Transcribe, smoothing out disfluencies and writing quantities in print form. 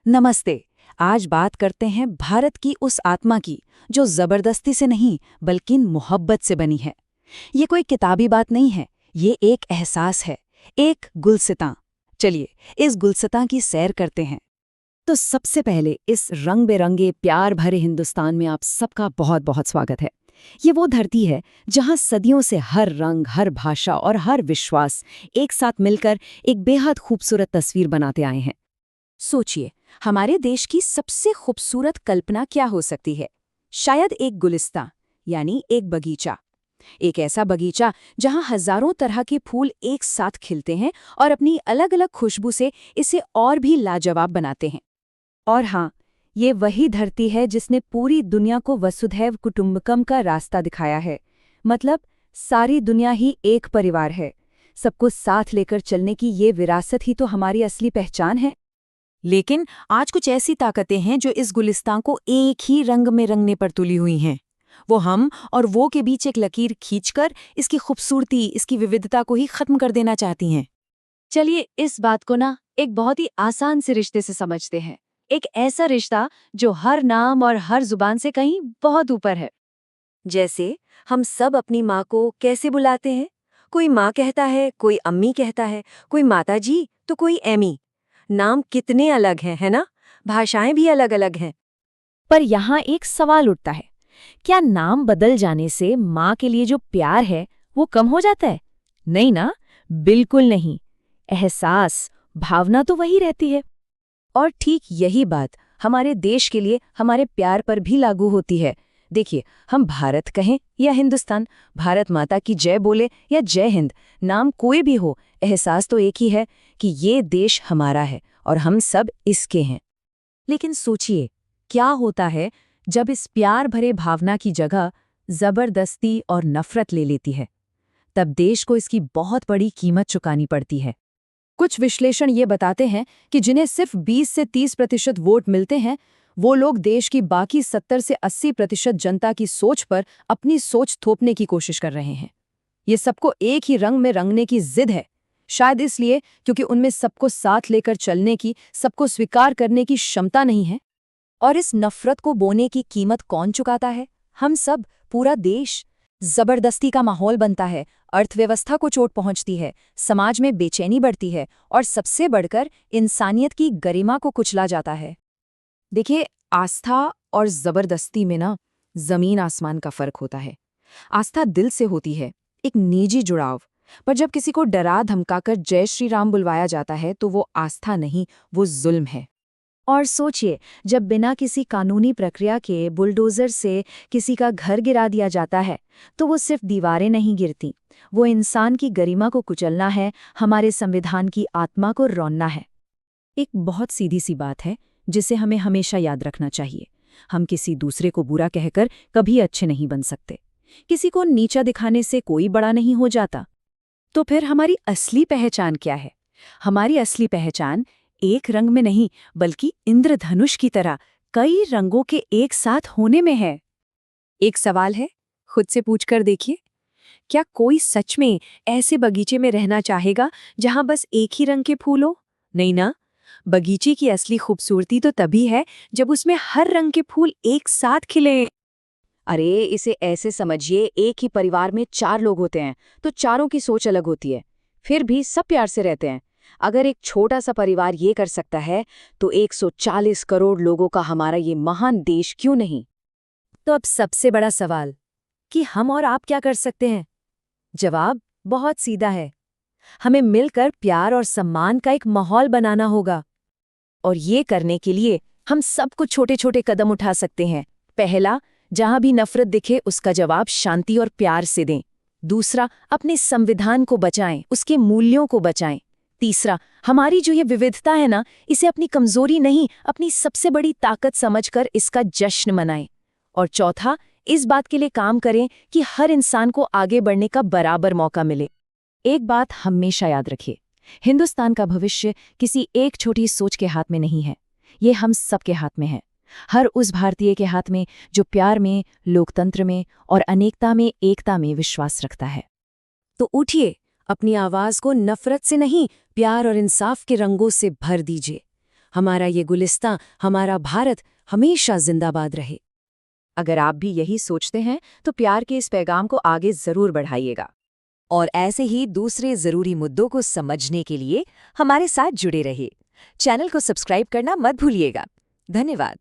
नमस्ते। आज बात करते हैं भारत की उस आत्मा की जो जबरदस्ती से नहीं बल्कि मोहब्बत से बनी है। ये कोई किताबी बात नहीं है, ये एक एहसास है, एक गुलसितां। चलिए इस गुलसितां की सैर करते हैं। तो सबसे पहले इस रंग बिरंगे प्यार भरे हिंदुस्तान में आप सबका बहुत बहुत स्वागत है। ये वो धरती है जहाँ सदियों से हर रंग, हर भाषा और हर विश्वास एक साथ मिलकर एक बेहद खूबसूरत तस्वीर बनाते आए हैं। सोचिए, हमारे देश की सबसे खूबसूरत कल्पना क्या हो सकती है? शायद एक गुलिस्तां, यानी एक बगीचा। एक ऐसा बगीचा जहां हजारों तरह के फूल एक साथ खिलते हैं और अपनी अलग अलग खुशबू से इसे और भी लाजवाब बनाते हैं। और हाँ, ये वही धरती है जिसने पूरी दुनिया को वसुधैव कुटुंबकम का रास्ता दिखाया है। मतलब सारी दुनिया ही एक परिवार है। सबको साथ लेकर चलने की ये विरासत ही तो हमारी असली पहचान है। लेकिन आज कुछ ऐसी ताकतें हैं जो इस गुलिस्तां को एक ही रंग में रंगने पर तुली हुई हैं। वो हम और वो के बीच एक लकीर खींचकर इसकी खूबसूरती, इसकी विविधता को ही खत्म कर देना चाहती हैं। चलिए इस बात को ना एक बहुत ही आसान से रिश्ते से समझते हैं। एक ऐसा रिश्ता जो हर नाम और हर जुबान से कहीं बहुत ऊपर है। जैसे हम सब अपनी माँ को कैसे बुलाते हैं? कोई माँ कहता है, कोई अम्मी कहता है, कोई माता जी तो कोई एमी। नाम कितने अलग हैं, है ना? भाषाएं भी अलग अलग हैं। पर यहाँ एक सवाल उठता है, क्या नाम बदल जाने से माँ के लिए जो प्यार है वो कम हो जाता है? नहीं ना, बिल्कुल नहीं। एहसास, भावना तो वही रहती है। और ठीक यही बात हमारे देश के लिए हमारे प्यार पर भी लागू होती है। देखिए, हम भारत कहें या हिंदुस्तान, भारत माता की जय बोले या जय हिंद, नाम कोई भी हो, एहसास तो एक ही है कि ये देश हमारा है और हम सब इसके हैं। लेकिन सोचिए, क्या होता है जब इस प्यार भरे भावना की जगह जबरदस्ती और नफरत ले लेती है? तब देश को इसकी बहुत बड़ी कीमत चुकानी पड़ती है। कुछ विश्लेषण ये बताते हैं कि जिन्हें सिर्फ 20 से 30% वोट मिलते हैं, वो लोग देश की बाकी 70 से 80% जनता की सोच पर अपनी सोच थोपने की कोशिश कर रहे हैं। ये सबको एक ही रंग में रंगने की जिद है, शायद इसलिए क्योंकि उनमें सबको साथ लेकर चलने की, सबको स्वीकार करने की क्षमता नहीं है। और इस नफरत को बोने की कीमत कौन चुकाता है? हम सब, पूरा देश। जबरदस्ती का माहौल बनता है, अर्थव्यवस्था को चोट पहुंचती है, समाज में बेचैनी बढ़ती है और सबसे बढ़कर इंसानियत की गरिमा को कुचला जाता है। देखिए, आस्था और जबरदस्ती में ना जमीन आसमान का फर्क होता है। आस्था दिल से होती है, एक निजी जुड़ाव। पर जब किसी को डरा धमकाकर जय श्री राम बुलवाया जाता है तो वो आस्था नहीं, वो जुल्म है। और सोचिए, जब बिना किसी कानूनी प्रक्रिया के बुलडोजर से किसी का घर गिरा दिया जाता है, तो वो सिर्फ दीवारें नहीं गिरती, वो इंसान की गरिमा को कुचलना है, हमारे संविधान की आत्मा को रौंदना है। एक बहुत सीधी सी बात है जिसे हमें हमेशा याद रखना चाहिए। हम किसी दूसरे को बुरा कहकर कभी अच्छे नहीं बन सकते। किसी को नीचा दिखाने से कोई बड़ा नहीं हो जाता। तो फिर हमारी असली पहचान क्या है? हमारी असली पहचान एक रंग में नहीं, बल्कि इंद्रधनुष की तरह कई रंगों के एक साथ होने में है। एक सवाल है, खुद से पूछकर देखिए, क्या कोई सच में ऐसे बगीचे में रहना चाहेगा जहां बस एक ही रंग के फूल हो? नहीं ना। बगीचे की असली खूबसूरती तो तभी है जब उसमें हर रंग के फूल एक साथ खिले। अरे, इसे ऐसे समझिए, एक ही परिवार में 4 लोग होते हैं तो चारों की सोच अलग होती है, फिर भी सब प्यार से रहते हैं। अगर एक छोटा सा परिवार ये कर सकता है तो 140 करोड़ लोगों का हमारा ये महान देश क्यों नहीं? तो अब सबसे बड़ा सवाल कि हम और आप क्या कर सकते हैं? जवाब बहुत सीधा है। हमें मिलकर प्यार और सम्मान का एक माहौल बनाना होगा। और ये करने के लिए हम सबको छोटे छोटे कदम उठा सकते हैं। पहला, जहां भी नफरत दिखे उसका जवाब शांति और प्यार से दें। दूसरा, अपने संविधान को बचाएं, उसके मूल्यों को बचाएं। तीसरा, हमारी जो ये विविधता है ना, इसे अपनी कमजोरी नहीं, अपनी सबसे बड़ी ताकत समझकर इसका जश्न मनाएं। और चौथा, इस बात के लिए काम करें कि हर इंसान को आगे बढ़ने का बराबर मौका मिले। एक बात हमेशा याद रखिए, हिंदुस्तान का भविष्य किसी एक छोटी सोच के हाथ में नहीं है, ये हम सबके हाथ में है। हर उस भारतीय के हाथ में जो प्यार में, लोकतंत्र में और अनेकता में एकता में विश्वास रखता है। तो उठिए, अपनी आवाज को नफरत से नहीं, प्यार और इंसाफ के रंगों से भर दीजिए। हमारा ये गुलिस्तां, हमारा भारत हमेशा जिंदाबाद रहे। अगर आप भी यही सोचते हैं तो प्यार के इस पैगाम को आगे जरूर बढ़ाइएगा। और ऐसे ही दूसरे जरूरी मुद्दों को समझने के लिए हमारे साथ जुड़े रहिए। चैनल को सब्सक्राइब करना मत भूलिएगा। धन्यवाद।